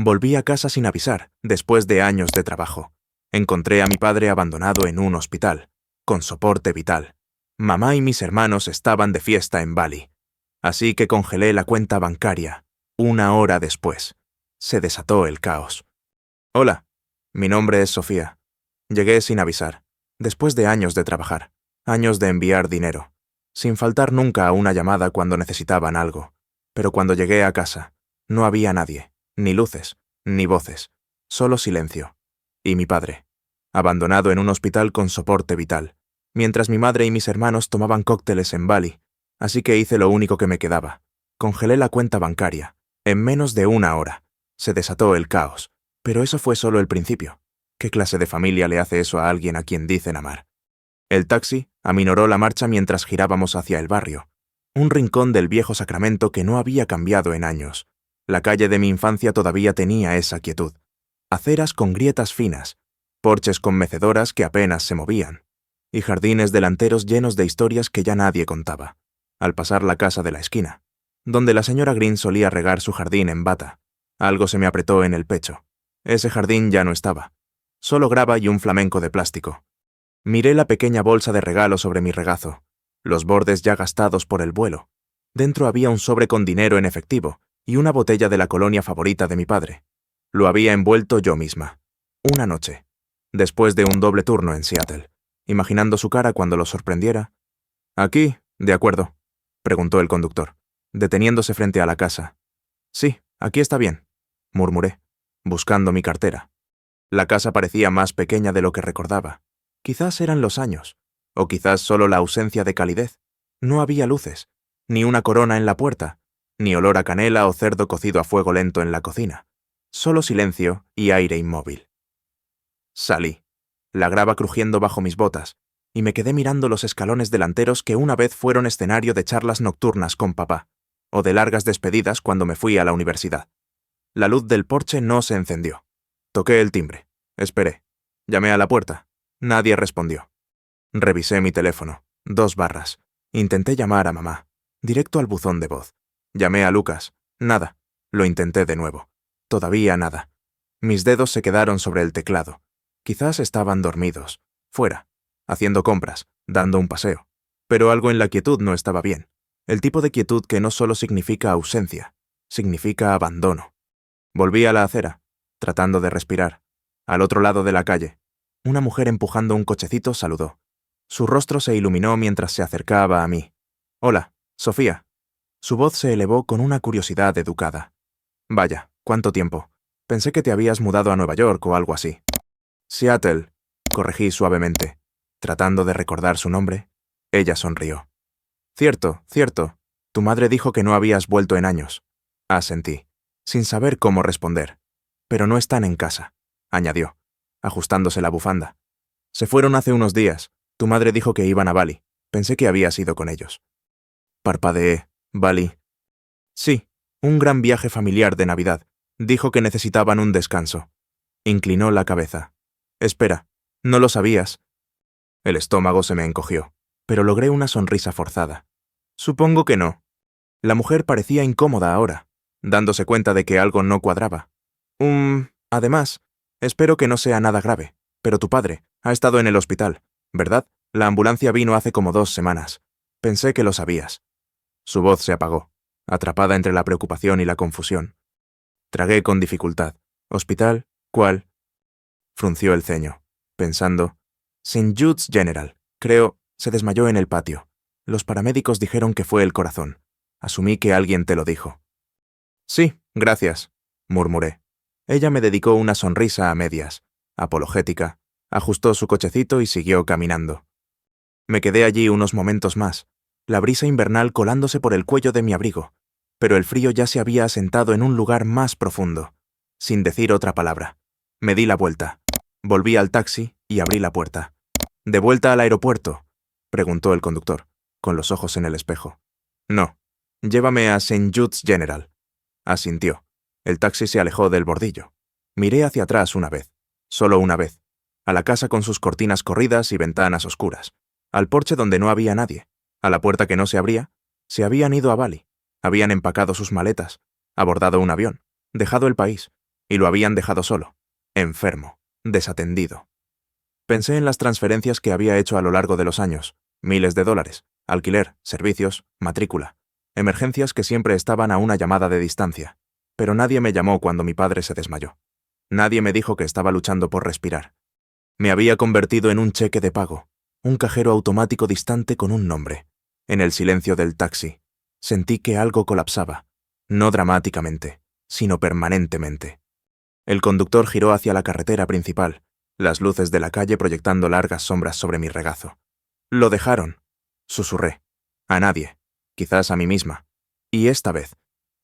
Volví a casa sin avisar, después de años de trabajo. Encontré a mi padre abandonado en un hospital, con soporte vital. Mamá y mis hermanos estaban de fiesta en Bali. Así que congelé la cuenta bancaria. 1 hora después, se desató el caos. Hola, mi nombre es Sofía. Llegué sin avisar, después de años de trabajar, años de enviar dinero, sin faltar nunca a una llamada cuando necesitaban algo. Pero cuando llegué a casa, no había nadie, ni luces, ni voces, solo silencio. Y mi padre, abandonado en un hospital con soporte vital, mientras mi madre y mis hermanos tomaban cócteles en Bali. Así que hice lo único que me quedaba. Congelé la cuenta bancaria. En menos de 1 hora. Se desató el caos. Pero eso fue solo el principio. ¿Qué clase de familia le hace eso a alguien a quien dicen amar? El taxi aminoró la marcha mientras girábamos hacia el barrio. Un rincón del viejo Sacramento que no había cambiado en años. La calle de mi infancia todavía tenía esa quietud. Aceras con grietas finas, porches con mecedoras que apenas se movían, y jardines delanteros llenos de historias que ya nadie contaba. Al pasar la casa de la esquina, donde la señora Green solía regar su jardín en bata, algo se me apretó en el pecho. Ese jardín ya no estaba. Solo grava y un flamenco de plástico. Miré la pequeña bolsa de regalo sobre mi regazo, los bordes ya gastados por el vuelo. Dentro había un sobre con dinero en efectivo y una botella de la colonia favorita de mi padre. Lo había envuelto yo misma. Una noche, después de un doble turno en Seattle, imaginando su cara cuando lo sorprendiera. «Aquí, de acuerdo», preguntó el conductor, deteniéndose frente a la casa. «Sí, aquí está bien», murmuré, buscando mi cartera. La casa parecía más pequeña de lo que recordaba. Quizás eran los años, o quizás solo la ausencia de calidez. No había luces, ni una corona en la puerta, ni olor a canela o cerdo cocido a fuego lento en la cocina. Solo silencio y aire inmóvil. Salí, la grava crujiendo bajo mis botas, y me quedé mirando los escalones delanteros que una vez fueron escenario de charlas nocturnas con papá, o de largas despedidas cuando me fui a la universidad. La luz del porche no se encendió. Toqué el timbre. Esperé. Llamé a la puerta. Nadie respondió. Revisé mi teléfono. 2 barras. Intenté llamar a mamá. Directo al buzón de voz. Llamé a Lucas. Nada. Lo intenté de nuevo. Todavía nada. Mis dedos se quedaron sobre el teclado. Quizás estaban dormidos. Fuera. Haciendo compras. Dando un paseo. Pero algo en la quietud no estaba bien. El tipo de quietud que no solo significa ausencia. Significa abandono. Volví a la acera, tratando de respirar. Al otro lado de la calle, una mujer empujando un cochecito saludó. Su rostro se iluminó mientras se acercaba a mí. «Hola, Sofía». Su voz se elevó con una curiosidad educada. «Vaya, ¿cuánto tiempo? Pensé que te habías mudado a Nueva York o algo así». «Seattle», corregí suavemente, tratando de recordar su nombre. Ella sonrió. «Cierto, cierto. Tu madre dijo que no habías vuelto en años». Asentí, sin saber cómo responder. «Pero no están en casa», añadió, ajustándose la bufanda. «Se fueron hace unos días. Tu madre dijo que iban a Bali. Pensé que habías ido con ellos». Parpadeé. «Bali». «Sí, un gran viaje familiar de Navidad. Dijo que necesitaban un descanso». Inclinó la cabeza. «Espera, ¿no lo sabías?» El estómago se me encogió, pero logré una sonrisa forzada. «Supongo que no». La mujer parecía incómoda ahora, dándose cuenta de que algo no cuadraba. Además, espero que no sea nada grave, pero tu padre ha estado en el hospital, ¿verdad? La ambulancia vino hace como 2 semanas. Pensé que lo sabías». Su voz se apagó, atrapada entre la preocupación y la confusión. Tragué con dificultad. «¿Hospital? ¿Cuál?» Frunció el ceño, pensando. «St. Jude's General. Creo, se desmayó en el patio. Los paramédicos dijeron que fue el corazón. Asumí que alguien te lo dijo». «Sí, gracias», murmuré. Ella me dedicó una sonrisa a medias, apologética, ajustó su cochecito y siguió caminando. Me quedé allí unos momentos más, la brisa invernal colándose por el cuello de mi abrigo, pero el frío ya se había asentado en un lugar más profundo. Sin decir otra palabra, me di la vuelta, volví al taxi y abrí la puerta. «¿De vuelta al aeropuerto?», preguntó el conductor, con los ojos en el espejo. «No, llévame a St. Jude's General». Asintió. El taxi se alejó del bordillo. Miré hacia atrás una vez, solo una vez, a la casa con sus cortinas corridas y ventanas oscuras, al porche donde no había nadie, a la puerta que no se abría. Se habían ido a Bali, habían empacado sus maletas, abordado un avión, dejado el país, Y lo habían dejado solo, enfermo, desatendido. Pensé en las transferencias que había hecho a lo largo de los años, miles de dólares, alquiler, servicios, matrícula, emergencias que siempre estaban a una llamada de distancia. Pero nadie me llamó cuando mi padre se desmayó. Nadie me dijo que estaba luchando por respirar. Me había convertido en un cheque de pago, un cajero automático distante con un nombre. En el silencio del taxi, sentí que algo colapsaba, no dramáticamente, sino permanentemente. El conductor giró hacia la carretera principal, las luces de la calle proyectando largas sombras sobre mi regazo. Lo dejaron, susurré. A nadie, quizás a mí misma. Y esta vez,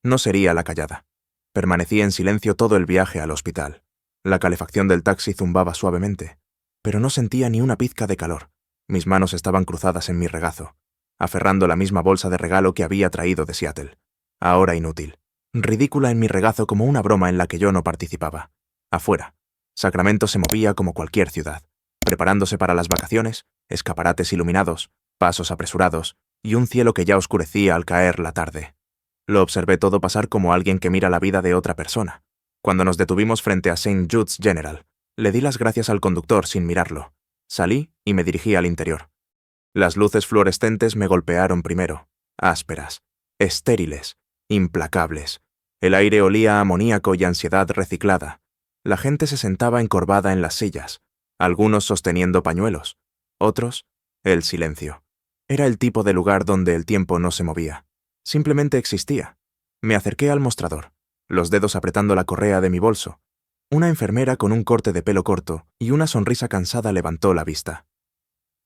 no sería la callada. Permanecí en silencio todo el viaje al hospital. La calefacción del taxi zumbaba suavemente, pero no sentía ni una pizca de calor. Mis manos estaban cruzadas en mi regazo, aferrando la misma bolsa de regalo que había traído de Seattle. Ahora inútil, ridícula en mi regazo como una broma en la que yo no participaba. Afuera, Sacramento se movía como cualquier ciudad, preparándose para las vacaciones, escaparates iluminados, pasos apresurados y un cielo que ya oscurecía al caer la tarde. Lo observé todo pasar como alguien que mira la vida de otra persona. Cuando nos detuvimos frente a St. Jude's General, le di las gracias al conductor sin mirarlo. Salí y me dirigí al interior. Las luces fluorescentes me golpearon primero, ásperas, estériles, implacables. El aire olía a amoníaco y ansiedad reciclada. La gente se sentaba encorvada en las sillas, algunos sosteniendo pañuelos, otros, el silencio. Era el tipo de lugar donde el tiempo no se movía. Simplemente existía. Me acerqué al mostrador, los dedos apretando la correa de mi bolso. Una enfermera con un corte de pelo corto y una sonrisa cansada levantó la vista.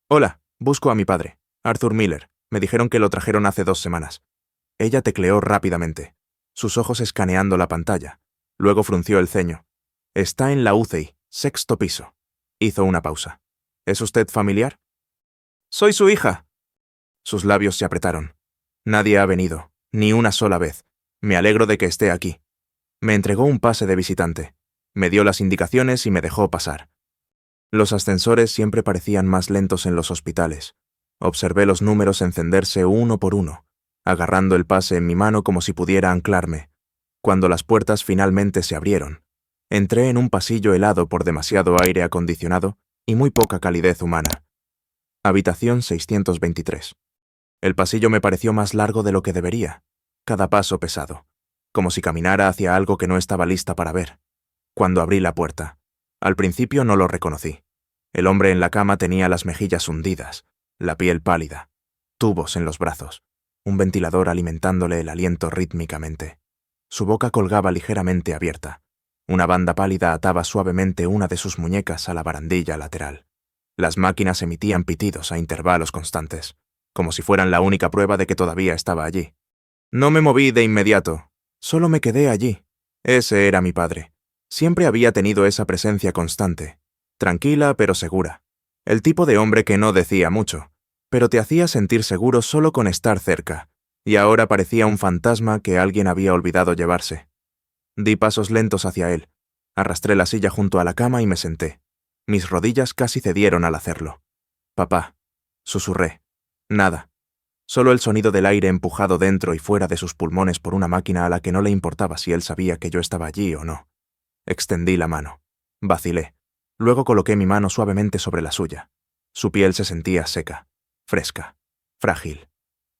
«Hola, busco a mi padre, Arthur Miller. Me dijeron que lo trajeron hace 2 semanas». Ella tecleó rápidamente, sus ojos escaneando la pantalla. Luego frunció el ceño. «Está en la UCI, 6º piso». Hizo una pausa. «¿Es usted familiar?» «Soy su hija». Sus labios se apretaron. «Nadie ha venido, ni una sola vez. Me alegro de que esté aquí». Me entregó un pase de visitante. Me dio las indicaciones y me dejó pasar. Los ascensores siempre parecían más lentos en los hospitales. Observé los números encenderse uno por uno, agarrando el pase en mi mano como si pudiera anclarme. Cuando las puertas finalmente se abrieron, entré en un pasillo helado por demasiado aire acondicionado y muy poca calidez humana. Habitación 623. El pasillo me pareció más largo de lo que debería, cada paso pesado, como si caminara hacia algo que no estaba lista para ver. Cuando abrí la puerta, al principio no lo reconocí. El hombre en la cama tenía las mejillas hundidas, la piel pálida, tubos en los brazos, un ventilador alimentándole el aliento rítmicamente. Su boca colgaba ligeramente abierta. Una banda pálida ataba suavemente una de sus muñecas a la barandilla lateral. Las máquinas emitían pitidos a intervalos constantes, como si fueran la única prueba de que todavía estaba allí. No me moví de inmediato, solo me quedé allí. Ese era mi padre. Siempre había tenido esa presencia constante, tranquila pero segura. El tipo de hombre que no decía mucho, pero te hacía sentir seguro solo con estar cerca, y ahora parecía un fantasma que alguien había olvidado llevarse. Di pasos lentos hacia él, arrastré la silla junto a la cama y me senté. Mis rodillas casi cedieron al hacerlo. «Papá», susurré. Nada. Solo el sonido del aire empujado dentro y fuera de sus pulmones por una máquina a la que no le importaba si él sabía que yo estaba allí o no. Extendí la mano. Vacilé. Luego coloqué mi mano suavemente sobre la suya. Su piel se sentía seca, fresca, frágil.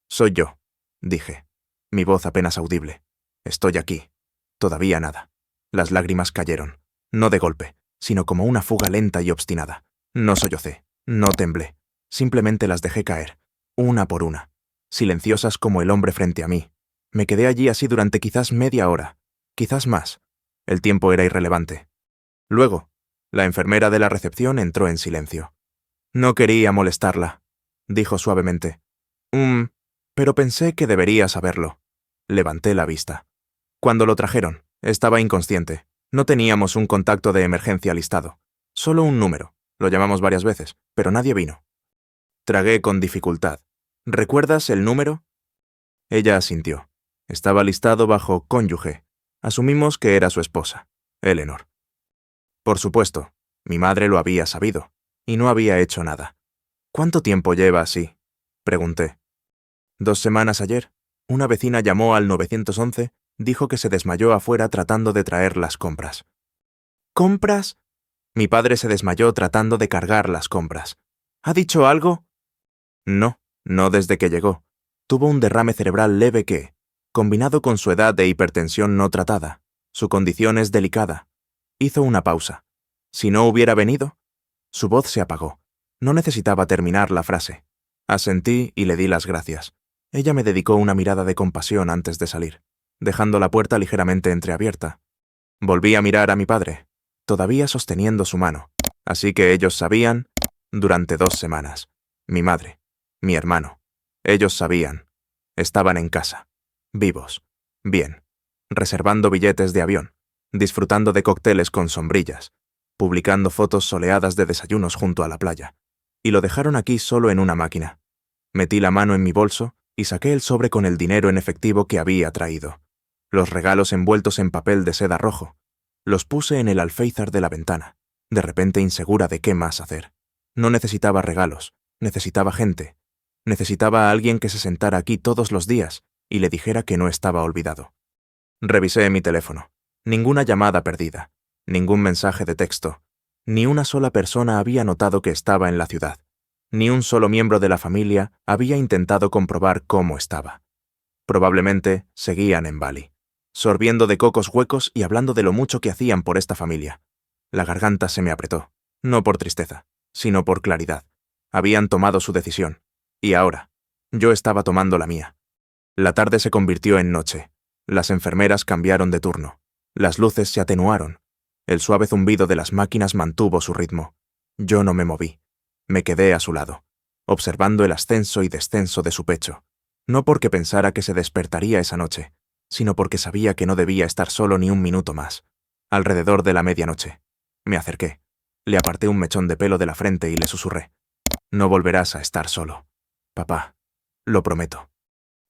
«Soy yo», dije. Mi voz apenas audible. «Estoy aquí». Todavía nada. Las lágrimas cayeron, no de golpe, sino como una fuga lenta y obstinada. No sollocé, no temblé. Simplemente las dejé caer, una por una, silenciosas como el hombre frente a mí. Me quedé allí así durante quizás media hora, quizás más. El tiempo era irrelevante. Luego, la enfermera de la recepción entró en silencio. «No quería molestarla», dijo suavemente. Pero pensé que debería saberlo». Levanté la vista. Cuando lo trajeron, estaba inconsciente. No teníamos un contacto de emergencia listado. Solo un número. Lo llamamos varias veces, pero nadie vino. Tragué con dificultad. «¿Recuerdas el número?» Ella asintió. Estaba listado bajo cónyuge. Asumimos que era su esposa, Eleanor. Por supuesto, mi madre lo había sabido, y no había hecho nada. «¿Cuánto tiempo lleva así?», pregunté. «2 semanas ayer. Una vecina llamó al 911 Dijo que se desmayó afuera tratando de traer las compras. ¿Compras? Mi padre se desmayó tratando de cargar las compras. ¿Ha dicho algo? No, no desde que llegó. Tuvo un derrame cerebral leve que, combinado con su edad de hipertensión no tratada, su condición es delicada. Hizo una pausa. Si no hubiera venido, su voz se apagó. No necesitaba terminar la frase. Asentí y le di las gracias. Ella me dedicó una mirada de compasión antes de salir, dejando la puerta ligeramente entreabierta. Volví a mirar a mi padre, todavía sosteniendo su mano. Así que ellos sabían, durante 2 semanas. Mi madre, mi hermano. Ellos sabían. Estaban en casa. Vivos. Bien. Reservando billetes de avión. Disfrutando de cócteles con sombrillas. Publicando fotos soleadas de desayunos junto a la playa. Y lo dejaron aquí solo en una máquina. Metí la mano en mi bolso y saqué el sobre con el dinero en efectivo que había traído. Los regalos envueltos en papel de seda rojo. Los puse en el alféizar de la ventana, de repente insegura de qué más hacer. No necesitaba regalos, necesitaba gente. Necesitaba a alguien que se sentara aquí todos los días y le dijera que no estaba olvidado. Revisé mi teléfono. Ninguna llamada perdida, ningún mensaje de texto. Ni una sola persona había notado que estaba en la ciudad. Ni un solo miembro de la familia había intentado comprobar cómo estaba. Probablemente seguían en Bali, sorbiendo de cocos huecos y hablando de lo mucho que hacían por esta familia. La garganta se me apretó, no por tristeza, sino por claridad. Habían tomado su decisión, y ahora, yo estaba tomando la mía. La tarde se convirtió en noche. Las enfermeras cambiaron de turno. Las luces se atenuaron. El suave zumbido de las máquinas mantuvo su ritmo. Yo no me moví. Me quedé a su lado, observando el ascenso y descenso de su pecho. No porque pensara que se despertaría esa noche, sino porque sabía que no debía estar solo ni un minuto más. Alrededor de la medianoche. Me acerqué. Le aparté un mechón de pelo de la frente y le susurré. No volverás a estar solo. Papá. Lo prometo.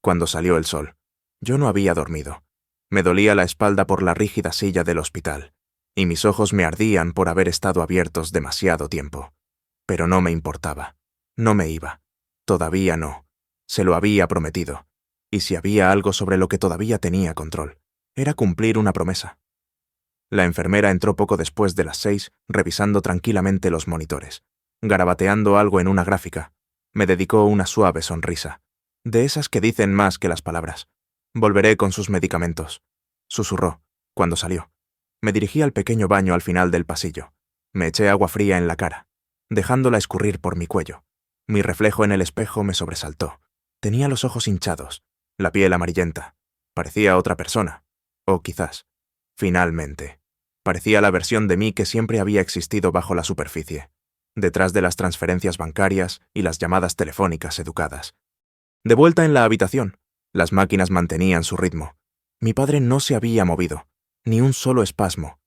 Cuando salió el sol, yo no había dormido. Me dolía la espalda por la rígida silla del hospital, y mis ojos me ardían por haber estado abiertos demasiado tiempo. Pero no me importaba. No me iba. Todavía no. Se lo había prometido. Y si había algo sobre lo que todavía tenía control, era cumplir una promesa. La enfermera entró poco después de las 6, revisando tranquilamente los monitores, garabateando algo en una gráfica. Me dedicó una suave sonrisa, de esas que dicen más que las palabras. Volveré con sus medicamentos, susurró, cuando salió. Me dirigí al pequeño baño al final del pasillo. Me eché agua fría en la cara, dejándola escurrir por mi cuello. Mi reflejo en el espejo me sobresaltó. Tenía los ojos hinchados, la piel amarillenta. Parecía otra persona. O quizás, finalmente, parecía la versión de mí que siempre había existido bajo la superficie, detrás de las transferencias bancarias y las llamadas telefónicas educadas. De vuelta en la habitación, las máquinas mantenían su ritmo. Mi padre no se había movido, ni un solo espasmo.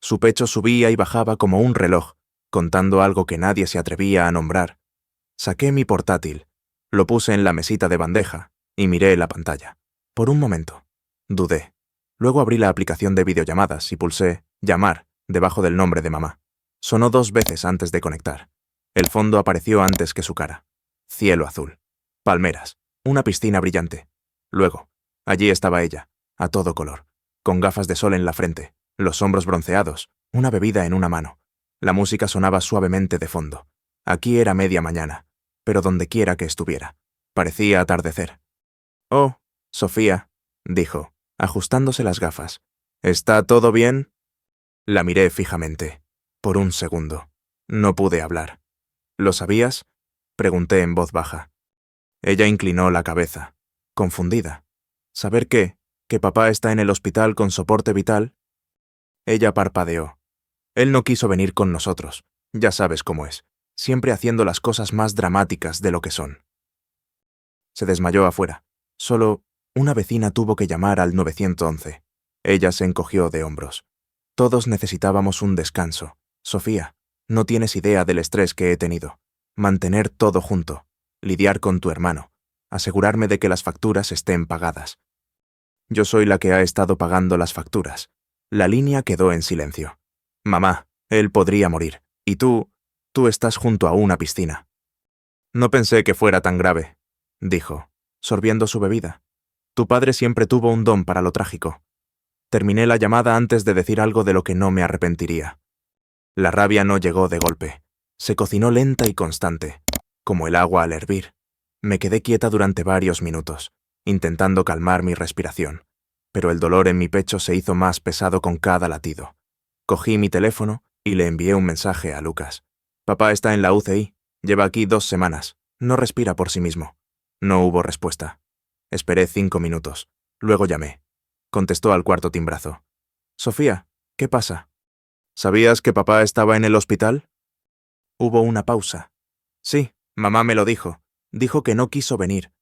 Su pecho subía y bajaba como un reloj, contando algo que nadie se atrevía a nombrar. Saqué mi portátil, lo puse en la mesita de bandeja y miré la pantalla. Por un momento, dudé. Luego abrí la aplicación de videollamadas y pulsé «Llamar» debajo del nombre de mamá. Sonó 2 veces antes de conectar. El fondo apareció antes que su cara. Cielo azul. Palmeras. Una piscina brillante. Luego, allí estaba ella, a todo color, con gafas de sol en la frente, los hombros bronceados, una bebida en una mano. La música sonaba suavemente de fondo. Aquí era media mañana, pero donde quiera que estuviera. Parecía atardecer. «Oh, Sofía», dijo, ajustándose las gafas. «¿Está todo bien?» La miré fijamente. Por un segundo. No pude hablar. «¿Lo sabías?», pregunté en voz baja. Ella inclinó la cabeza, confundida. «¿Saber qué? ¿Que papá está en el hospital con soporte vital?» Ella parpadeó. «Él no quiso venir con nosotros. Ya sabes cómo es. Siempre haciendo las cosas más dramáticas de lo que son». Se desmayó afuera. Solo una vecina tuvo que llamar al 911. Ella se encogió de hombros. «Todos necesitábamos un descanso. Sofía, no tienes idea del estrés que he tenido. Mantener todo junto. Lidiar con tu hermano. Asegurarme de que las facturas estén pagadas. Yo soy la que ha estado pagando las facturas». La línea quedó en silencio. «Mamá, él podría morir. Y tú estás junto a una piscina». «No pensé que fuera tan grave», dijo, sorbiendo su bebida. «Tu padre siempre tuvo un don para lo trágico. Terminé la llamada antes de decir algo de lo que no me arrepentiría. La rabia no llegó de golpe. Se cocinó lenta y constante, como el agua al hervir. Me quedé quieta durante varios minutos, intentando calmar mi respiración, pero el dolor en mi pecho se hizo más pesado con cada latido. Cogí mi teléfono y le envié un mensaje a Lucas. Papá está en la UCI, lleva aquí 2 semanas, no respira por sí mismo. No hubo respuesta. Esperé 5 minutos, luego llamé. Contestó al cuarto timbrazo. Sofía, ¿qué pasa? ¿Sabías que papá estaba en el hospital? Hubo una pausa. Sí, mamá me lo dijo. Dijo que no quiso venir.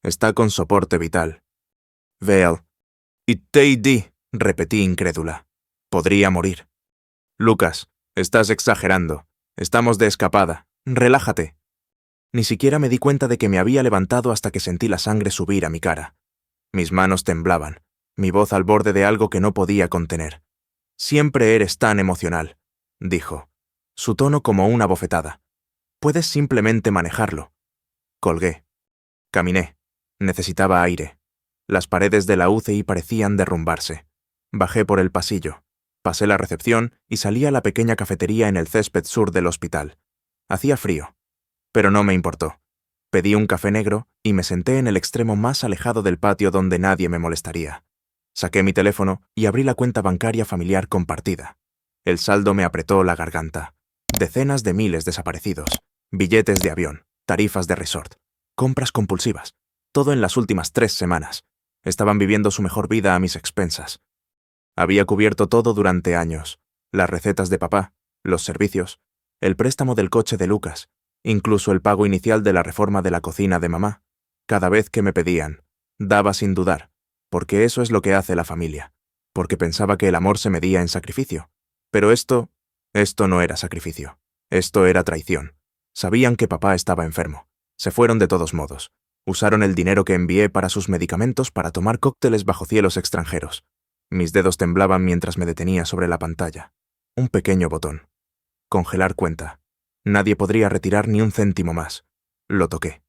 Está con soporte vital. Vale. Y te repetí incrédula. Podría morir. Lucas, estás exagerando. Estamos de escapada. Relájate. Ni siquiera me di cuenta de que me había levantado hasta que sentí la sangre subir a mi cara. Mis manos temblaban, mi voz al borde de algo que no podía contener. Siempre eres tan emocional, dijo, su tono como una bofetada. Puedes simplemente manejarlo. Colgué. Caminé. Necesitaba aire. Las paredes de la UCI parecían derrumbarse. Bajé por el pasillo. Pasé la recepción y salí a la pequeña cafetería en el césped sur del hospital. Hacía frío, pero no me importó. Pedí un café negro y me senté en el extremo más alejado del patio donde nadie me molestaría. Saqué mi teléfono y abrí la cuenta bancaria familiar compartida. El saldo me apretó la garganta. Decenas de miles desaparecidos. Billetes de avión, tarifas de resort, compras compulsivas. Todo en las últimas 3 semanas. Estaban viviendo su mejor vida a mis expensas. Había cubierto todo durante años. Las recetas de papá, los servicios, el préstamo del coche de Lucas, incluso el pago inicial de la reforma de la cocina de mamá. Cada vez que me pedían, daba sin dudar, porque eso es lo que hace la familia, porque pensaba que el amor se medía en sacrificio. Pero esto no era sacrificio. Esto era traición. Sabían que papá estaba enfermo. Se fueron de todos modos. Usaron el dinero que envié para sus medicamentos para tomar cócteles bajo cielos extranjeros. Mis dedos temblaban mientras me detenía sobre la pantalla. Un pequeño botón. Congelar cuenta. Nadie podría retirar ni un céntimo más. Lo toqué.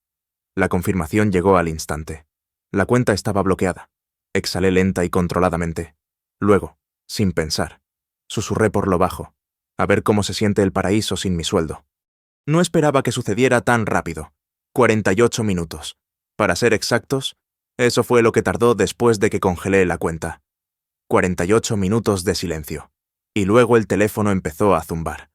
La confirmación llegó al instante. La cuenta estaba bloqueada. Exhalé lenta y controladamente. Luego, sin pensar, susurré por lo bajo, a ver cómo se siente el paraíso sin mi sueldo. No esperaba que sucediera tan rápido. 48 minutos. Para ser exactos, eso fue lo que tardó después de que congelé la cuenta. 48 minutos de silencio. Y luego el teléfono empezó a zumbar.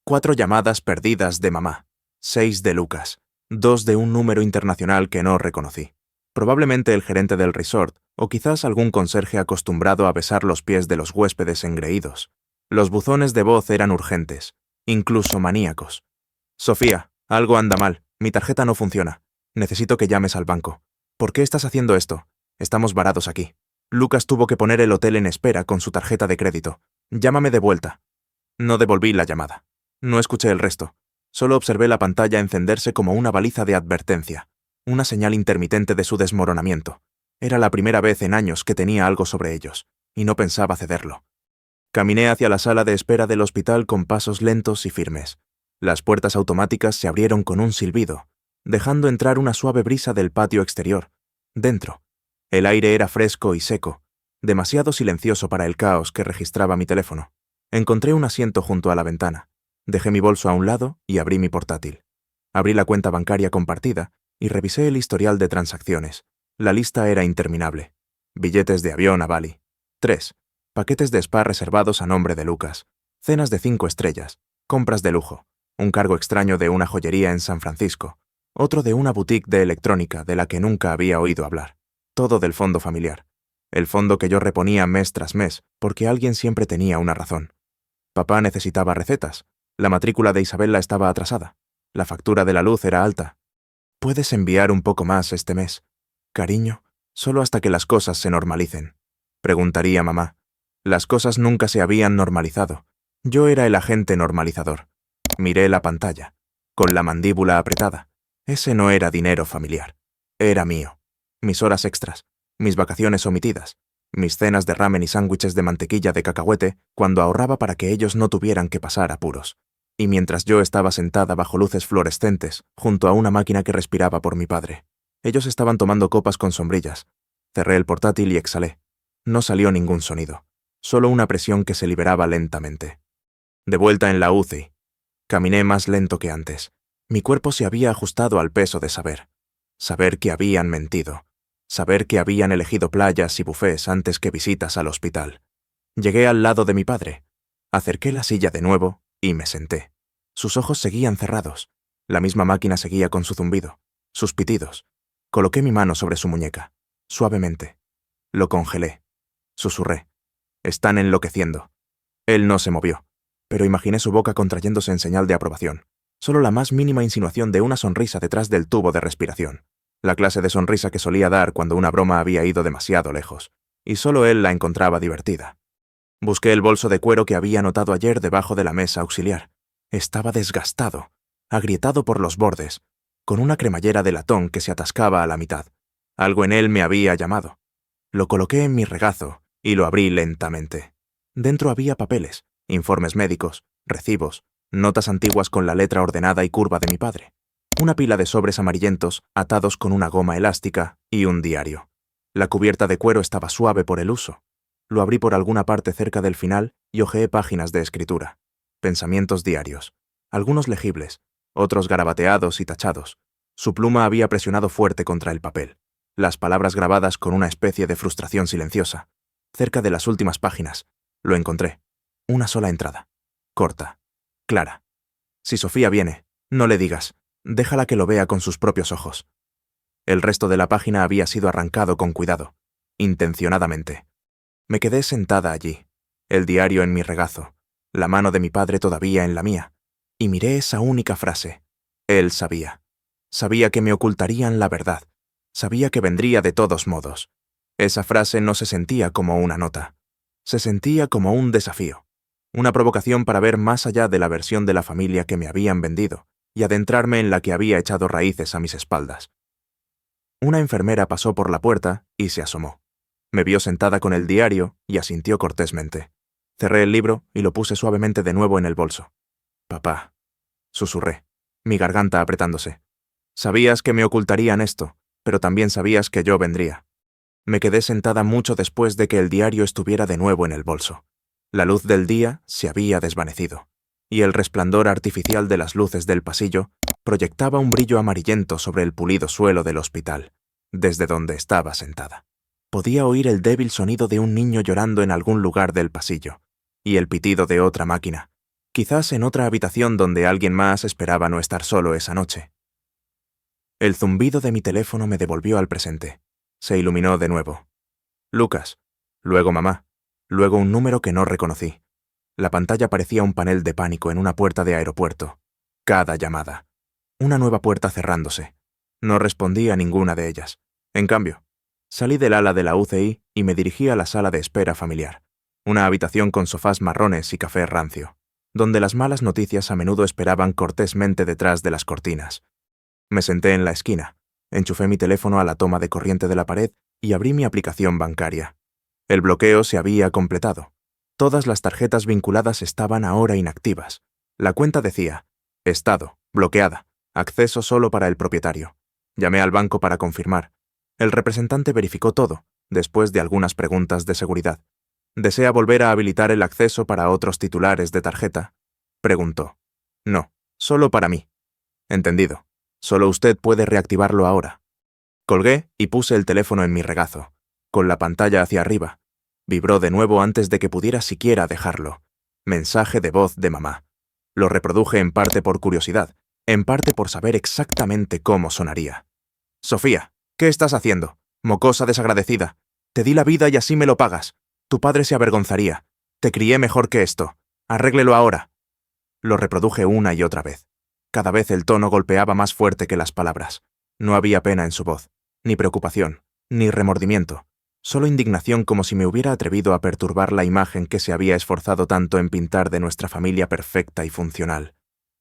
4 llamadas perdidas de mamá. 6 de Lucas. 2 de un número internacional que no reconocí. Probablemente el gerente del resort, o quizás algún conserje acostumbrado a besar los pies de los huéspedes engreídos. Los buzones de voz eran urgentes, incluso maníacos. Sofía, algo anda mal. Mi tarjeta no funciona. Necesito que llames al banco. ¿Por qué estás haciendo esto? Estamos varados aquí. Lucas tuvo que poner el hotel en espera con su tarjeta de crédito. Llámame de vuelta. No devolví la llamada. No escuché el resto. Solo observé la pantalla encenderse como una baliza de advertencia, una señal intermitente de su desmoronamiento. Era la primera vez en años que tenía algo sobre ellos, y no pensaba cederlo. Caminé hacia la sala de espera del hospital con pasos lentos y firmes. Las puertas automáticas se abrieron con un silbido, dejando entrar una suave brisa del patio exterior. Dentro, el aire era fresco y seco, demasiado silencioso para el caos que registraba mi teléfono. Encontré un asiento junto a la ventana. Dejé mi bolso a un lado y abrí mi portátil. Abrí la cuenta bancaria compartida y revisé el historial de transacciones. La lista era interminable. Billetes de avión a Bali. 3. Paquetes de spa reservados a nombre de Lucas. Cenas de 5 estrellas. Compras de lujo. Un cargo extraño de una joyería en San Francisco. Otro de una boutique de electrónica de la que nunca había oído hablar. Todo del fondo familiar. El fondo que yo reponía mes tras mes, porque alguien siempre tenía una razón. Papá necesitaba recetas. La matrícula de Isabella estaba atrasada. La factura de la luz era alta. ¿Puedes enviar un poco más este mes? Cariño, solo hasta que las cosas se normalicen. Preguntaría mamá. Las cosas nunca se habían normalizado. Yo era el agente normalizador. Miré la pantalla, con la mandíbula apretada. Ese no era dinero familiar. Era mío. Mis horas extras, mis vacaciones omitidas, mis cenas de ramen y sándwiches de mantequilla de cacahuete cuando ahorraba para que ellos no tuvieran que pasar apuros. Y mientras yo estaba sentada bajo luces fluorescentes, junto a una máquina que respiraba por mi padre. Ellos estaban tomando copas con sombrillas. Cerré el portátil y exhalé. No salió ningún sonido, solo una presión que se liberaba lentamente. De vuelta en la UCI, caminé más lento que antes. Mi cuerpo se había ajustado al peso de saber. Saber que habían mentido. Saber que habían elegido playas y bufés antes que visitas al hospital. Llegué al lado de mi padre. Acerqué la silla de nuevo y me senté. Sus ojos seguían cerrados. La misma máquina seguía con su zumbido, sus pitidos. Coloqué mi mano sobre su muñeca, suavemente. Lo congelé. Susurré. Están enloqueciendo. Él no se movió, pero imaginé su boca contrayéndose en señal de aprobación. Solo la más mínima insinuación de una sonrisa detrás del tubo de respiración. La clase de sonrisa que solía dar cuando una broma había ido demasiado lejos, y solo él la encontraba divertida. Busqué el bolso de cuero que había notado ayer debajo de la mesa auxiliar. Estaba desgastado, agrietado por los bordes, con una cremallera de latón que se atascaba a la mitad. Algo en él me había llamado. Lo coloqué en mi regazo y lo abrí lentamente. Dentro había papeles, informes médicos, recibos, notas antiguas con la letra ordenada y curva de mi padre, una pila de sobres amarillentos atados con una goma elástica y un diario. La cubierta de cuero estaba suave por el uso. Lo abrí por alguna parte cerca del final y hojeé páginas de escritura. Pensamientos diarios, algunos legibles, otros garabateados y tachados. Su pluma había presionado fuerte contra el papel. Las palabras grabadas con una especie de frustración silenciosa. Cerca de las últimas páginas, lo encontré. Una sola entrada. Corta. Clara. Si Sofía viene, no le digas. Déjala que lo vea con sus propios ojos. El resto de la página había sido arrancado con cuidado, intencionadamente. Me quedé sentada allí, el diario en mi regazo, la mano de mi padre todavía en la mía, y miré esa única frase. Él sabía. Sabía que me ocultarían la verdad. Sabía que vendría de todos modos. Esa frase no se sentía como una nota. Se sentía como un desafío. Una provocación para ver más allá de la versión de la familia que me habían vendido y adentrarme en la que había echado raíces a mis espaldas. Una enfermera pasó por la puerta y se asomó. Me vio sentada con el diario y asintió cortésmente. Cerré el libro y lo puse suavemente de nuevo en el bolso. «Papá», susurré, mi garganta apretándose. «Sabías que me ocultarían esto, pero también sabías que yo vendría». Me quedé sentada mucho después de que el diario estuviera de nuevo en el bolso. La luz del día se había desvanecido, y el resplandor artificial de las luces del pasillo proyectaba un brillo amarillento sobre el pulido suelo del hospital, desde donde estaba sentada. Podía oír el débil sonido de un niño llorando en algún lugar del pasillo, y el pitido de otra máquina, quizás en otra habitación donde alguien más esperaba no estar solo esa noche. El zumbido de mi teléfono me devolvió al presente. Se iluminó de nuevo. Lucas, luego mamá, luego un número que no reconocí. La pantalla parecía un panel de pánico en una puerta de aeropuerto. Cada llamada. Una nueva puerta cerrándose. No respondí a ninguna de ellas. En cambio, salí del ala de la UCI y me dirigí a la sala de espera familiar, una habitación con sofás marrones y café rancio, donde las malas noticias a menudo esperaban cortésmente detrás de las cortinas. Me senté en la esquina, enchufé mi teléfono a la toma de corriente de la pared y abrí mi aplicación bancaria. El bloqueo se había completado. Todas las tarjetas vinculadas estaban ahora inactivas. La cuenta decía: estado, bloqueada, acceso solo para el propietario. Llamé al banco para confirmar. El representante verificó todo, después de algunas preguntas de seguridad. ¿Desea volver a habilitar el acceso para otros titulares de tarjeta?, preguntó. No, solo para mí. Entendido. Solo usted puede reactivarlo ahora. Colgué y puse el teléfono en mi regazo, con la pantalla hacia arriba. Vibró de nuevo antes de que pudiera siquiera dejarlo. Mensaje de voz de mamá. Lo reproduje en parte por curiosidad, en parte por saber exactamente cómo sonaría. Sofía, ¿qué estás haciendo? Mocosa desagradecida. Te di la vida y así me lo pagas. Tu padre se avergonzaría. Te crié mejor que esto. Arréglelo ahora. Lo reproduje una y otra vez. Cada vez el tono golpeaba más fuerte que las palabras. No había pena en su voz, ni preocupación, ni remordimiento. Solo indignación, como si me hubiera atrevido a perturbar la imagen que se había esforzado tanto en pintar de nuestra familia perfecta y funcional.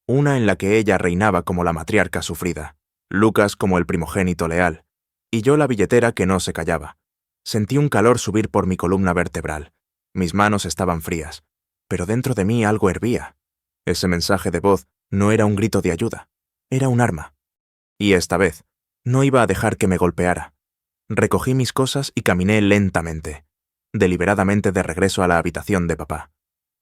Una en la que ella reinaba como la matriarca sufrida, Lucas como el primogénito leal, y yo la billetera que no se callaba. Sentí un calor subir por mi columna vertebral. Mis manos estaban frías, pero dentro de mí algo hervía. Ese mensaje de voz no era un grito de ayuda, era un arma. Y esta vez, no iba a dejar que me golpeara. Recogí mis cosas y caminé lentamente. deliberadamente de regreso a la habitación de papá.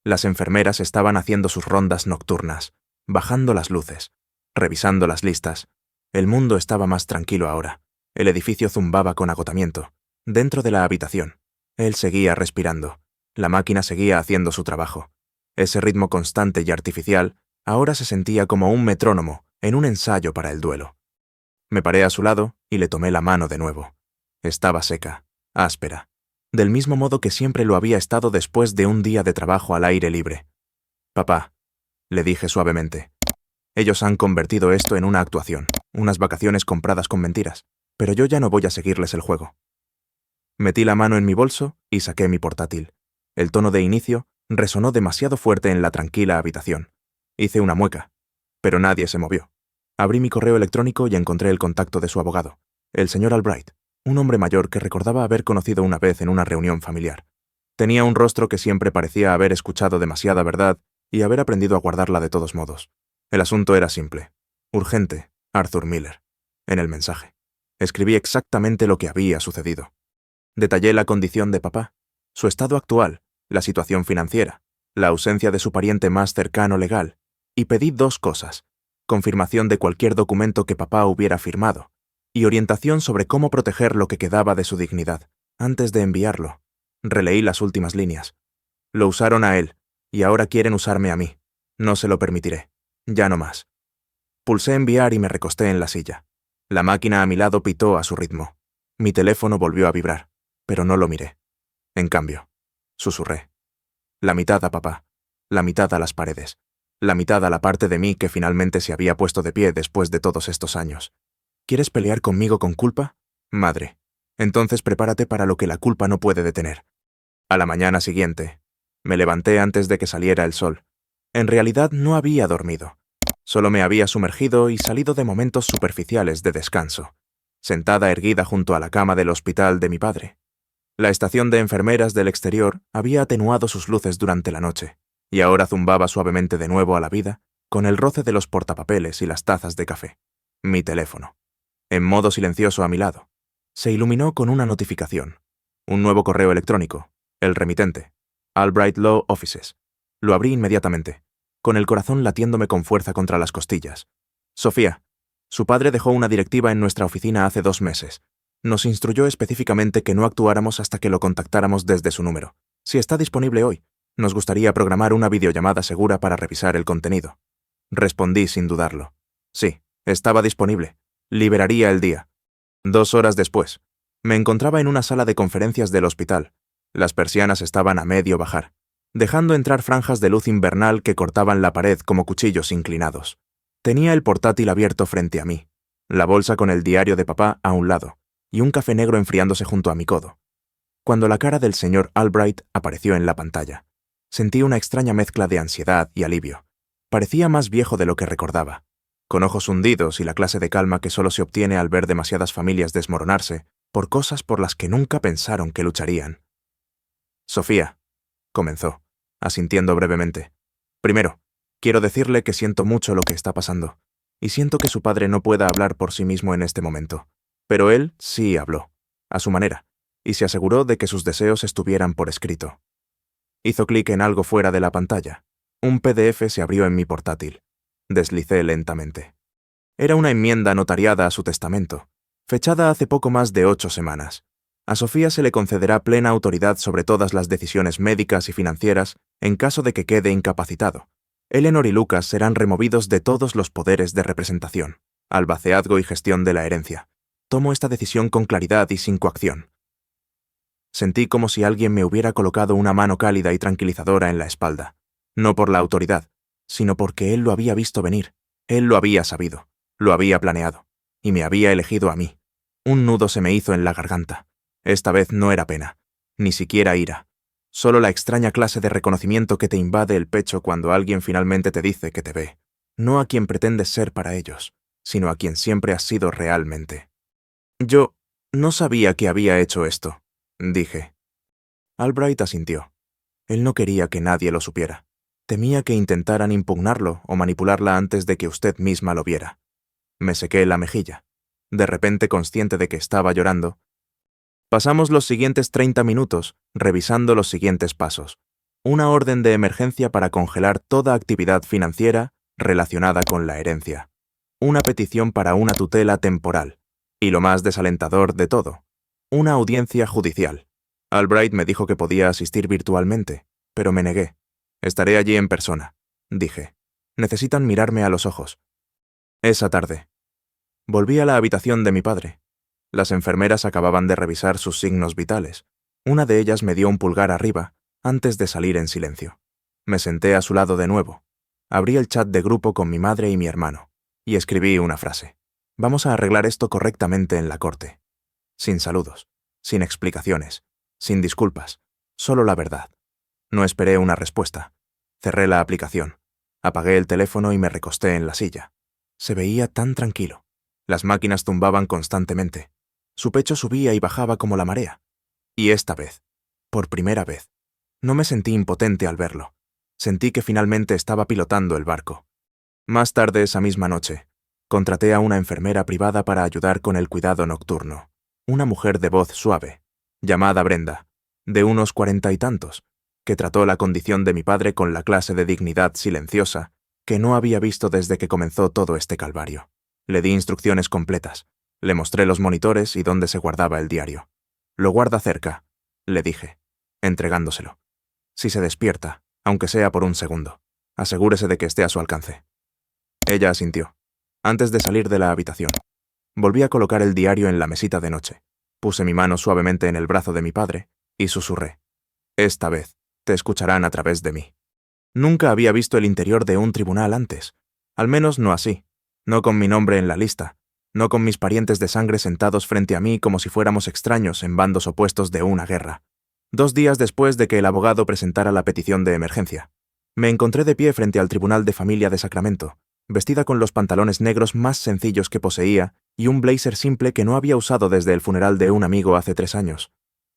Las enfermeras estaban haciendo sus rondas nocturnas, bajando las luces, revisando las listas. El mundo estaba más tranquilo ahora. El edificio zumbaba con agotamiento. Dentro de la habitación, él seguía respirando. La máquina seguía haciendo su trabajo. Ese ritmo constante y artificial ahora se sentía como un metrónomo en un ensayo para el duelo. Me paré a su lado y le tomé la mano de nuevo. Estaba seca, áspera, del mismo modo que siempre lo había estado después de un día de trabajo al aire libre. «Papá», le dije suavemente, «ellos han convertido esto en una actuación, unas vacaciones compradas con mentiras, pero yo ya no voy a seguirles el juego». Metí la mano en mi bolso y saqué mi portátil. El tono de inicio resonó demasiado fuerte en la tranquila habitación. Hice una mueca, pero nadie se movió. Abrí mi correo electrónico y encontré el contacto de su abogado, el señor Albright, un hombre mayor que recordaba haber conocido una vez en una reunión familiar. Tenía un rostro que siempre parecía haber escuchado demasiada verdad y haber aprendido a guardarla de todos modos. El asunto era simple. Urgente, Arthur Miller. En el mensaje. Escribí exactamente lo que había sucedido. Detallé la condición de papá, su estado actual, la situación financiera, la ausencia de su pariente más cercano legal, y pedí 2 cosas: confirmación de cualquier documento que papá hubiera firmado, y orientación sobre cómo proteger lo que quedaba de su dignidad. Antes de enviarlo, releí las últimas líneas. Lo usaron a él, y ahora quieren usarme a mí. No se lo permitiré. Ya no más. Pulsé enviar y me recosté en la silla. La máquina a mi lado pitó a su ritmo. Mi teléfono volvió a vibrar, pero no lo miré. En cambio, susurré. La mitad a papá, la mitad a las paredes, la mitad a la parte de mí que finalmente se había puesto de pie después de todos estos años. ¿Quieres pelear conmigo con culpa? Madre. Entonces prepárate para lo que la culpa no puede detener. A la mañana siguiente, me levanté antes de que saliera el sol. En realidad no había dormido. Solo me había sumergido y salido de momentos superficiales de descanso, sentada erguida junto a la cama del hospital de mi padre. La estación de enfermeras del exterior había atenuado sus luces durante la noche, y ahora zumbaba suavemente de nuevo a la vida, con el roce de los portapapeles y las tazas de café. Mi teléfono, en modo silencioso a mi lado, se iluminó con una notificación. Un nuevo correo electrónico, el remitente, Albright Law Offices. Lo abrí inmediatamente, con el corazón latiéndome con fuerza contra las costillas. Sofía, su padre dejó una directiva en nuestra oficina hace 2 meses. Nos instruyó específicamente que no actuáramos hasta que lo contactáramos desde su número. Si está disponible hoy, nos gustaría programar una videollamada segura para revisar el contenido. Respondí sin dudarlo. Sí, estaba disponible. Liberaría el día. 2 horas después, me encontraba en una sala de conferencias del hospital. Las persianas estaban a medio bajar, dejando entrar franjas de luz invernal que cortaban la pared como cuchillos inclinados. Tenía el portátil abierto frente a mí, la bolsa con el diario de papá a un lado, y un café negro enfriándose junto a mi codo. Cuando la cara del señor Albright apareció en la pantalla, sentí una extraña mezcla de ansiedad y alivio. Parecía más viejo de lo que recordaba, con ojos hundidos y la clase de calma que solo se obtiene al ver demasiadas familias desmoronarse por cosas por las que nunca pensaron que lucharían. Sofía, comenzó, asintiendo brevemente. Primero, quiero decirle que siento mucho lo que está pasando, y siento que su padre no pueda hablar por sí mismo en este momento. Pero él sí habló, a su manera, y se aseguró de que sus deseos estuvieran por escrito. Hizo clic en algo fuera de la pantalla. Un PDF se abrió en mi portátil. Deslicé lentamente. Era una enmienda notariada a su testamento, fechada hace poco más de 8 semanas. A Sofía se le concederá plena autoridad sobre todas las decisiones médicas y financieras en caso de que quede incapacitado. Eleanor y Lucas serán removidos de todos los poderes de representación, albaceazgo y gestión de la herencia. Tomo esta decisión con claridad y sin coacción. Sentí como si alguien me hubiera colocado una mano cálida y tranquilizadora en la espalda. No por la autoridad, sino porque él lo había visto venir. Él lo había sabido, lo había planeado, y me había elegido a mí. Un nudo se me hizo en la garganta. Esta vez no era pena, ni siquiera ira. Solo la extraña clase de reconocimiento que te invade el pecho cuando alguien finalmente te dice que te ve. No a quien pretendes ser para ellos, sino a quien siempre has sido realmente. Yo no sabía que había hecho esto, dije. Albright asintió. Él no quería que nadie lo supiera. Temía que intentaran impugnarlo o manipularla antes de que usted misma lo viera. Me sequé la mejilla, de repente consciente de que estaba llorando. Pasamos los siguientes 30 minutos revisando los siguientes pasos. Una orden de emergencia para congelar toda actividad financiera relacionada con la herencia. Una petición para una tutela temporal. Y lo más desalentador de todo, una audiencia judicial. Albright me dijo que podía asistir virtualmente, pero me negué. Estaré allí en persona, dije. Necesitan mirarme a los ojos. Esa tarde. Volví a la habitación de mi padre. Las enfermeras acababan de revisar sus signos vitales. Una de ellas me dio un pulgar arriba antes de salir en silencio. Me senté a su lado de nuevo. Abrí el chat de grupo con mi madre y mi hermano, y escribí una frase. Vamos a arreglar esto correctamente en la corte. Sin saludos, sin explicaciones, sin disculpas, solo la verdad. No esperé una respuesta. Cerré la aplicación. Apagué el teléfono y me recosté en la silla. Se veía tan tranquilo. Las máquinas tumbaban constantemente. Su pecho subía y bajaba como la marea. Y esta vez, por primera vez, no me sentí impotente al verlo. Sentí que finalmente estaba pilotando el barco. Más tarde esa misma noche, contraté a una enfermera privada para ayudar con el cuidado nocturno. Una mujer de voz suave, llamada Brenda, de unos 40 y tantos, que trató la condición de mi padre con la clase de dignidad silenciosa que no había visto desde que comenzó todo este calvario. Le di instrucciones completas. Le mostré los monitores y dónde se guardaba el diario. Lo guarda cerca, le dije, entregándoselo. Si se despierta, aunque sea por un segundo, asegúrese de que esté a su alcance. Ella asintió. Antes de salir de la habitación, volví a colocar el diario en la mesita de noche. Puse mi mano suavemente en el brazo de mi padre y susurré. Esta vez, te escucharán a través de mí. Nunca había visto el interior de un tribunal antes. Al menos no así. No con mi nombre en la lista. No con mis parientes de sangre sentados frente a mí como si fuéramos extraños en bandos opuestos de una guerra. 2 días después de que el abogado presentara la petición de emergencia, me encontré de pie frente al Tribunal de Familia de Sacramento, vestida con los pantalones negros más sencillos que poseía y un blazer simple que no había usado desde el funeral de un amigo hace 3 años.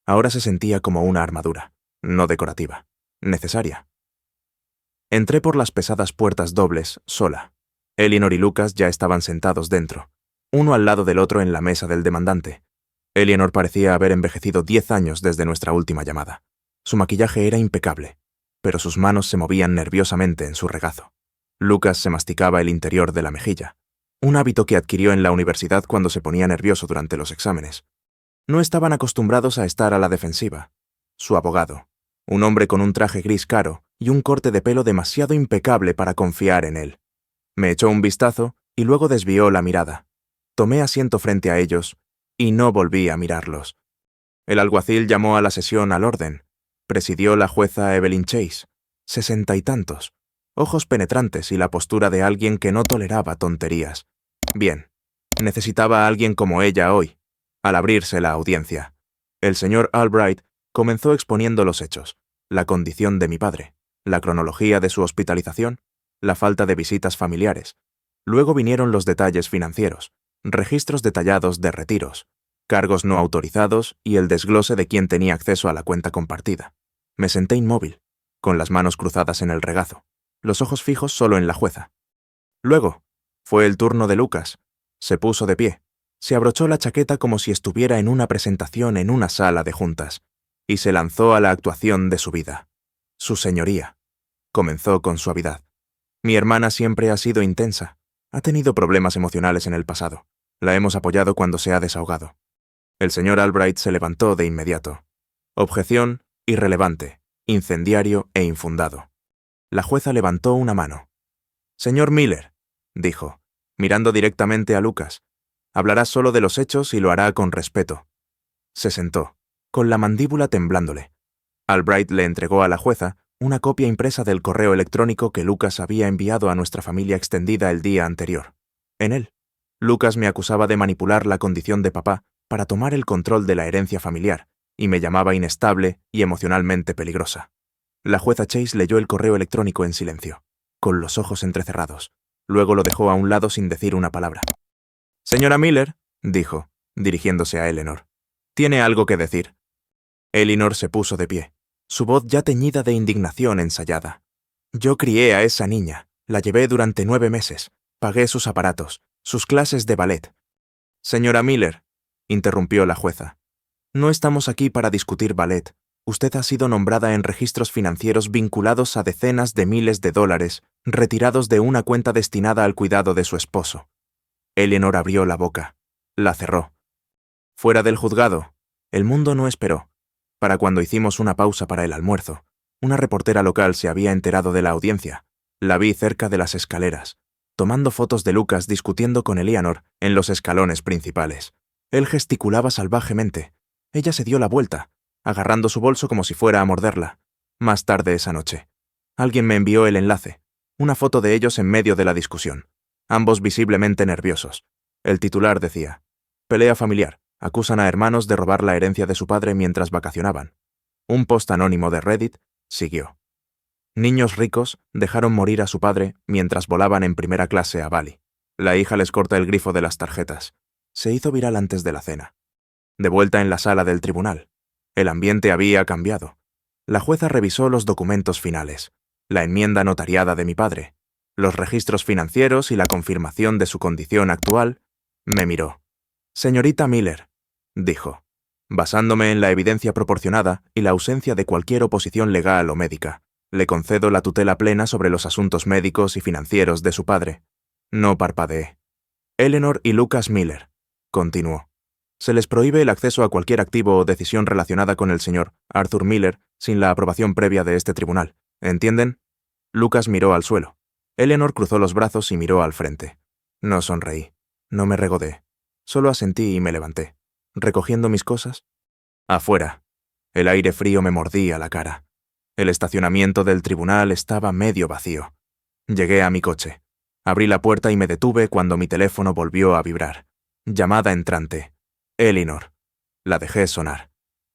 Ahora se sentía como una armadura, no decorativa, necesaria. Entré por las pesadas puertas dobles, sola. Eleanor y Lucas ya estaban sentados dentro, uno al lado del otro en la mesa del demandante. Eleanor parecía haber envejecido 10 años desde nuestra última llamada. Su maquillaje era impecable, pero sus manos se movían nerviosamente en su regazo. Lucas se masticaba el interior de la mejilla, un hábito que adquirió en la universidad cuando se ponía nervioso durante los exámenes. No estaban acostumbrados a estar a la defensiva. Su abogado, un hombre con un traje gris caro y un corte de pelo demasiado impecable para confiar en él. Me echó un vistazo y luego desvió la mirada. Tomé asiento frente a ellos y no volví a mirarlos. El alguacil llamó a la sesión al orden. Presidió la jueza Evelyn Chase, 60 y tantos, ojos penetrantes y la postura de alguien que no toleraba tonterías. Bien, necesitaba a alguien como ella hoy. Al abrirse la audiencia, el señor Albright comenzó exponiendo los hechos, la condición de mi padre, la cronología de su hospitalización, la falta de visitas familiares. Luego vinieron los detalles financieros, registros detallados de retiros, cargos no autorizados y el desglose de quién tenía acceso a la cuenta compartida. Me senté inmóvil, con las manos cruzadas en el regazo, los ojos fijos solo en la jueza. Luego, fue el turno de Lucas. Se puso de pie, se abrochó la chaqueta como si estuviera en una presentación en una sala de juntas, y se lanzó a la actuación de su vida. Su señoría. Comenzó con suavidad. Mi hermana siempre ha sido intensa. Ha tenido problemas emocionales en el pasado. La hemos apoyado cuando se ha desahogado. El señor Albright se levantó de inmediato. Objeción irrelevante, incendiario e infundado. La jueza levantó una mano. Señor Miller, dijo, mirando directamente a Lucas, hablará solo de los hechos y lo hará con respeto. Se sentó, con la mandíbula temblándole. Albright le entregó a la jueza una copia impresa del correo electrónico que Lucas había enviado a nuestra familia extendida el día anterior. En él, Lucas me acusaba de manipular la condición de papá para tomar el control de la herencia familiar y me llamaba inestable y emocionalmente peligrosa. La jueza Chase leyó el correo electrónico en silencio, con los ojos entrecerrados. Luego lo dejó a un lado sin decir una palabra. «Señora Miller», dijo, dirigiéndose a Eleanor, «tiene algo que decir». Eleanor se puso de pie, su voz ya teñida de indignación ensayada. «Yo crié a esa niña, la llevé durante 9 meses, pagué sus aparatos, sus clases de ballet». «Señora Miller», interrumpió la jueza, No estamos aquí para discutir ballet. Usted ha sido nombrada en registros financieros vinculados a decenas de miles de dólares retirados de una cuenta destinada al cuidado de su esposo. Eleanor abrió la boca. La cerró. Fuera del juzgado, el mundo no esperó. Para cuando hicimos una pausa para el almuerzo, una reportera local se había enterado de la audiencia. La vi cerca de las escaleras, tomando fotos de Lucas discutiendo con Eleanor en los escalones principales. Él gesticulaba salvajemente. Ella se dio la vuelta, agarrando su bolso como si fuera a morderla. Más tarde esa noche, alguien me envió el enlace, una foto de ellos en medio de la discusión, ambos visiblemente nerviosos. El titular decía: pelea familiar, acusan a hermanos de robar la herencia de su padre mientras vacacionaban. Un post anónimo de Reddit siguió: niños ricos dejaron morir a su padre mientras volaban en primera clase a Bali. La hija les corta el grifo de las tarjetas. Se hizo viral antes de la cena. De vuelta en la sala del tribunal, el ambiente había cambiado. La jueza revisó los documentos finales, la enmienda notariada de mi padre, los registros financieros y la confirmación de su condición actual. Me miró. Señorita Miller, dijo, basándome en la evidencia proporcionada y la ausencia de cualquier oposición legal o médica, le concedo la tutela plena sobre los asuntos médicos y financieros de su padre. No parpadeé. Eleanor y Lucas Miller, continuó. Se les prohíbe el acceso a cualquier activo o decisión relacionada con el señor Arthur Miller sin la aprobación previa de este tribunal. ¿Entienden? Lucas miró al suelo. Eleanor cruzó los brazos y miró al frente. No sonreí. No me regodé. Solo asentí y me levanté. ¿Recogiendo mis cosas? Afuera. El aire frío me mordía la cara. El estacionamiento del tribunal estaba medio vacío. Llegué a mi coche. Abrí la puerta y me detuve cuando mi teléfono volvió a vibrar. Llamada entrante. Eleanor. La dejé sonar.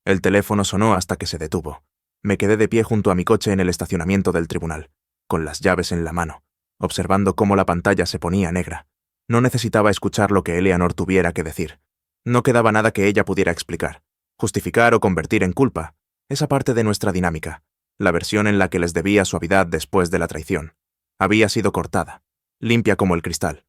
El teléfono sonó hasta que se detuvo. Me quedé de pie junto a mi coche en el estacionamiento del tribunal, con las llaves en la mano, observando cómo la pantalla se ponía negra. No necesitaba escuchar lo que Eleanor tuviera que decir. No quedaba nada que ella pudiera explicar, justificar o convertir en culpa. Esa parte de nuestra dinámica, la versión en la que les debía suavidad después de la traición, había sido cortada, limpia como el cristal.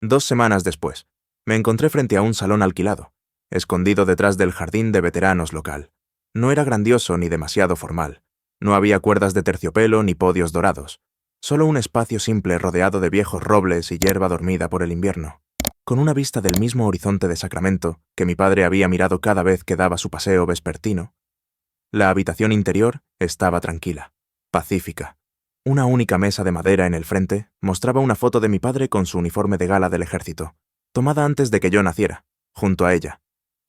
2 semanas después, me encontré frente a un salón alquilado, escondido detrás del jardín de veteranos local. No era grandioso ni demasiado formal. No había cuerdas de terciopelo ni podios dorados. Solo un espacio simple rodeado de viejos robles y hierba dormida por el invierno, con una vista del mismo horizonte de Sacramento que mi padre había mirado cada vez que daba su paseo vespertino. La habitación interior estaba tranquila, pacífica. Una única mesa de madera en el frente mostraba una foto de mi padre con su uniforme de gala del ejército, tomada antes de que yo naciera. Junto a ella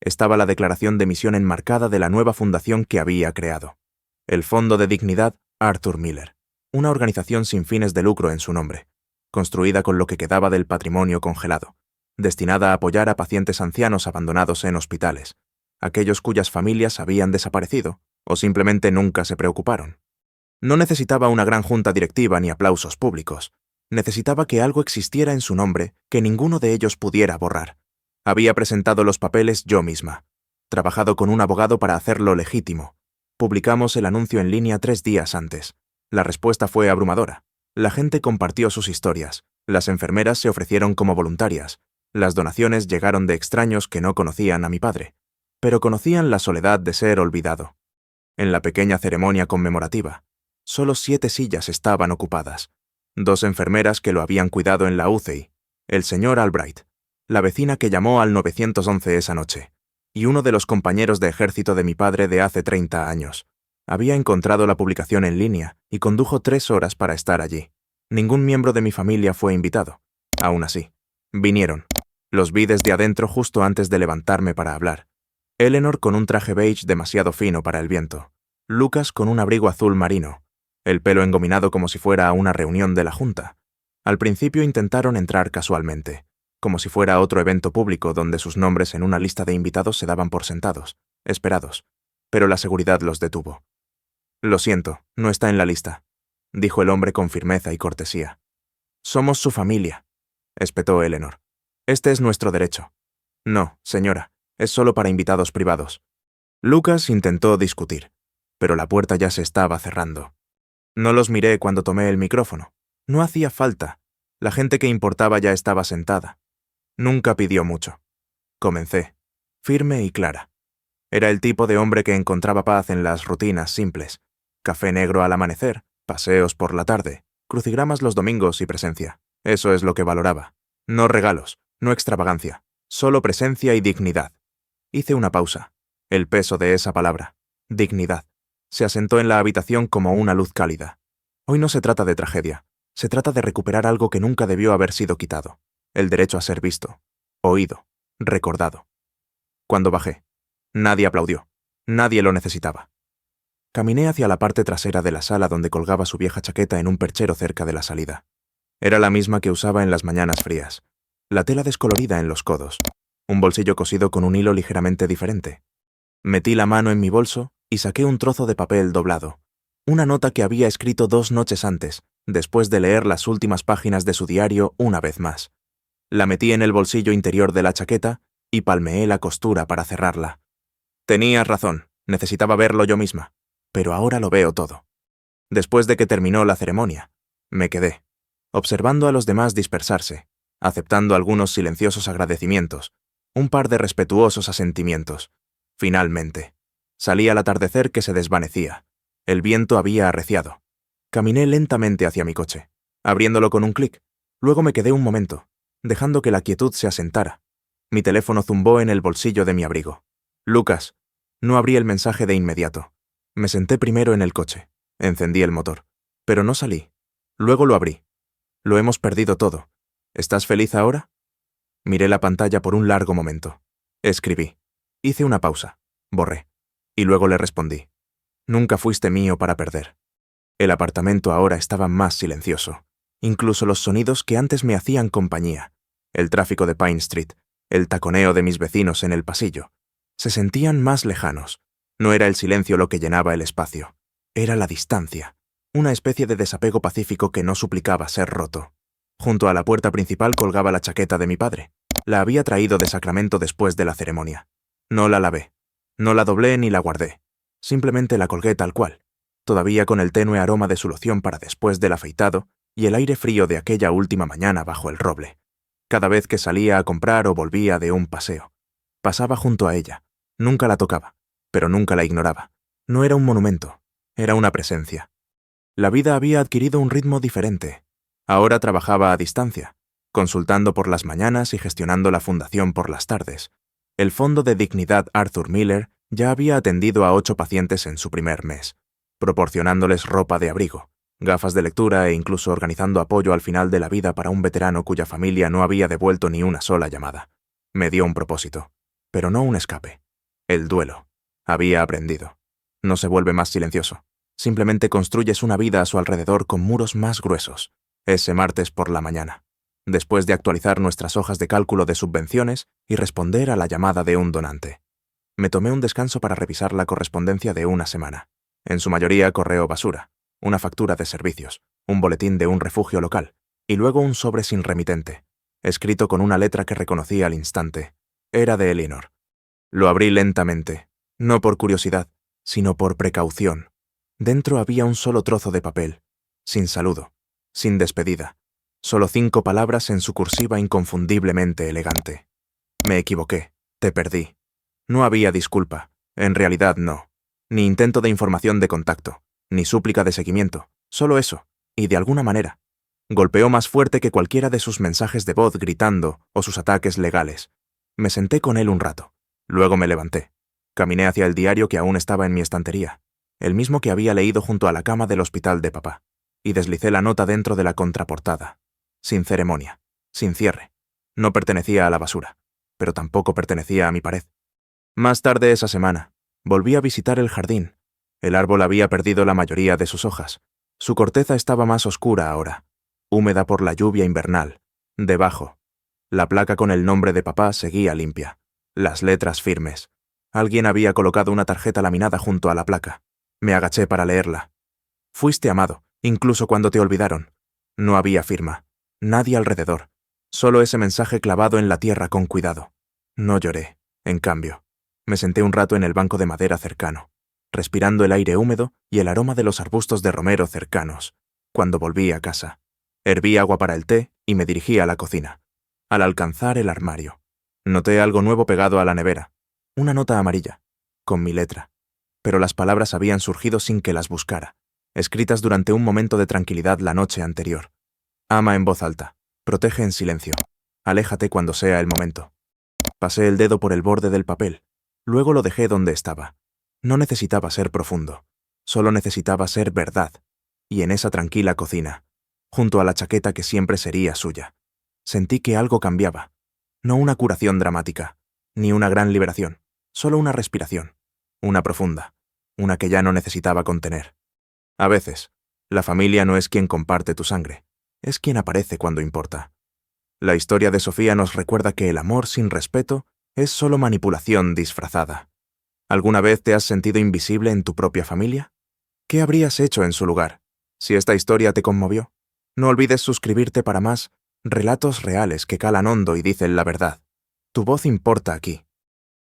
estaba la declaración de misión enmarcada de la nueva fundación que había creado, el Fondo de Dignidad Arthur Miller, una organización sin fines de lucro en su nombre, construida con lo que quedaba del patrimonio congelado, destinada a apoyar a pacientes ancianos abandonados en hospitales, aquellos cuyas familias habían desaparecido o simplemente nunca se preocuparon. No necesitaba una gran junta directiva ni aplausos públicos. Necesitaba que algo existiera en su nombre que ninguno de ellos pudiera borrar. Había presentado los papeles yo misma, trabajado con un abogado para hacerlo legítimo. Publicamos el anuncio en línea 3 días antes. La respuesta fue abrumadora. La gente compartió sus historias. Las enfermeras se ofrecieron como voluntarias. Las donaciones llegaron de extraños que no conocían a mi padre, pero conocían la soledad de ser olvidado. En la pequeña ceremonia conmemorativa, solo 7 sillas estaban ocupadas. 2 enfermeras que lo habían cuidado en la UCI, el señor Albright, la vecina que llamó al 911 esa noche, y uno de los compañeros de ejército de mi padre de hace 30 años. Había encontrado la publicación en línea y condujo 3 horas para estar allí. Ningún miembro de mi familia fue invitado. Aún así, vinieron. Los vi desde adentro justo antes de levantarme para hablar. Eleanor con un traje beige demasiado fino para el viento. Lucas con un abrigo azul marino, el pelo engominado como si fuera a una reunión de la Junta. Al principio intentaron entrar casualmente, como si fuera otro evento público donde sus nombres en una lista de invitados se daban por sentados, esperados, pero la seguridad los detuvo. Lo siento, no está en la lista, dijo el hombre con firmeza y cortesía. Somos su familia, espetó Eleanor. Este es nuestro derecho. No, señora, es solo para invitados privados. Lucas intentó discutir, pero la puerta ya se estaba cerrando. No los miré cuando tomé el micrófono. No hacía falta. La gente que importaba ya estaba sentada. Nunca pidió mucho. Comencé, firme y clara. Era el tipo de hombre que encontraba paz en las rutinas simples. Café negro al amanecer, paseos por la tarde, crucigramas los domingos y presencia. Eso es lo que valoraba. No regalos, no extravagancia, solo presencia y dignidad. Hice una pausa. El peso de esa palabra, dignidad, se asentó en la habitación como una luz cálida. Hoy no se trata de tragedia, se trata de recuperar algo que nunca debió haber sido quitado. El derecho a ser visto, oído, recordado. Cuando bajé, nadie aplaudió, nadie lo necesitaba. Caminé hacia la parte trasera de la sala donde colgaba su vieja chaqueta en un perchero cerca de la salida. Era la misma que usaba en las mañanas frías. La tela descolorida en los codos. Un bolsillo cosido con un hilo ligeramente diferente. Metí la mano en mi bolso y saqué un trozo de papel doblado. Una nota que había escrito 2 noches antes, después de leer las últimas páginas de su diario una vez más. La metí en el bolsillo interior de la chaqueta y palmeé la costura para cerrarla. Tenías razón, necesitaba verlo yo misma, pero ahora lo veo todo. Después de que terminó la ceremonia, me quedé, observando a los demás dispersarse, aceptando algunos silenciosos agradecimientos, un par de respetuosos asentimientos. Finalmente, salí al atardecer que se desvanecía. El viento había arreciado. Caminé lentamente hacia mi coche, abriéndolo con un clic. Luego me quedé un momento, dejando que la quietud se asentara. Mi teléfono zumbó en el bolsillo de mi abrigo. Lucas. No abrí el mensaje de inmediato. Me senté primero en el coche. Encendí el motor. Pero no salí. Luego lo abrí. Lo hemos perdido todo. ¿Estás feliz ahora? Miré la pantalla por un largo momento. Escribí. Hice una pausa. Borré. Y luego le respondí. Nunca fuiste mío para perder. El apartamento ahora estaba más silencioso. Incluso los sonidos que antes me hacían compañía. El tráfico de Pine Street, el taconeo de mis vecinos en el pasillo. Se sentían más lejanos. No era el silencio lo que llenaba el espacio. Era la distancia. Una especie de desapego pacífico que no suplicaba ser roto. Junto a la puerta principal colgaba la chaqueta de mi padre. La había traído de Sacramento después de la ceremonia. No la lavé. No la doblé ni la guardé. Simplemente la colgué tal cual, todavía con el tenue aroma de su loción para después del afeitado y el aire frío de aquella última mañana bajo el roble. Cada vez que salía a comprar o volvía de un paseo, pasaba junto a ella. Nunca la tocaba, pero nunca la ignoraba. No era un monumento, era una presencia. La vida había adquirido un ritmo diferente. Ahora trabajaba a distancia, consultando por las mañanas y gestionando la fundación por las tardes. El Fondo de Dignidad Arthur Miller ya había atendido a 8 pacientes en su primer mes, proporcionándoles ropa de abrigo, gafas de lectura e incluso organizando apoyo al final de la vida para un veterano cuya familia no había devuelto ni una sola llamada. Me dio un propósito, pero no un escape. El duelo. Había aprendido. No se vuelve más silencioso. Simplemente construyes una vida a su alrededor con muros más gruesos. Ese martes por la mañana, después de actualizar nuestras hojas de cálculo de subvenciones y responder a la llamada de un donante. Me tomé un descanso para revisar la correspondencia de una semana. En su mayoría correo basura, una factura de servicios, un boletín de un refugio local, y luego un sobre sin remitente, escrito con una letra que reconocí al instante. Era de Eleanor. Lo abrí lentamente, no por curiosidad, sino por precaución. Dentro había un solo trozo de papel, sin saludo, sin despedida, solo 5 palabras en su cursiva inconfundiblemente elegante. Me equivoqué, te perdí. No había disculpa, en realidad no, ni intento de información de contacto, ni súplica de seguimiento, solo eso, y de alguna manera. Golpeó más fuerte que cualquiera de sus mensajes de voz gritando o sus ataques legales. Me senté con él un rato, luego me levanté. Caminé hacia el diario que aún estaba en mi estantería, el mismo que había leído junto a la cama del hospital de papá, y deslicé la nota dentro de la contraportada. Sin ceremonia, sin cierre. No pertenecía a la basura, pero tampoco pertenecía a mi pared. Más tarde esa semana, volví a visitar el jardín. El árbol había perdido la mayoría de sus hojas. Su corteza estaba más oscura ahora, húmeda por la lluvia invernal. Debajo, la placa con el nombre de papá seguía limpia, las letras firmes. Alguien había colocado una tarjeta laminada junto a la placa. Me agaché para leerla. Fuiste amado, incluso cuando te olvidaron. No había firma, nadie alrededor, solo ese mensaje clavado en la tierra con cuidado. No lloré, en cambio. Me senté un rato en el banco de madera cercano, respirando el aire húmedo y el aroma de los arbustos de romero cercanos. Cuando volví a casa, herví agua para el té y me dirigí a la cocina. Al alcanzar el armario, noté algo nuevo pegado a la nevera, una nota amarilla. con mi letra. Pero las palabras habían surgido sin que las buscara, escritas durante un momento de tranquilidad la noche anterior. Ama en voz alta, protege en silencio, aléjate cuando sea el momento. Pasé el dedo por el borde del papel, luego lo dejé donde estaba. No necesitaba ser profundo, solo necesitaba ser verdad, y en esa tranquila cocina, junto a la chaqueta que siempre sería suya, sentí que algo cambiaba. No una curación dramática, ni una gran liberación, solo una respiración, una profunda, una que ya no necesitaba contener. A veces, la familia no es quien comparte tu sangre, es quien aparece cuando importa. La historia de Sofía nos recuerda que el amor sin respeto es solo manipulación disfrazada. ¿Alguna vez te has sentido invisible en tu propia familia? ¿Qué habrías hecho en su lugar? Si esta historia te conmovió, no olvides suscribirte para más relatos reales que calan hondo y dicen la verdad. Tu voz importa aquí.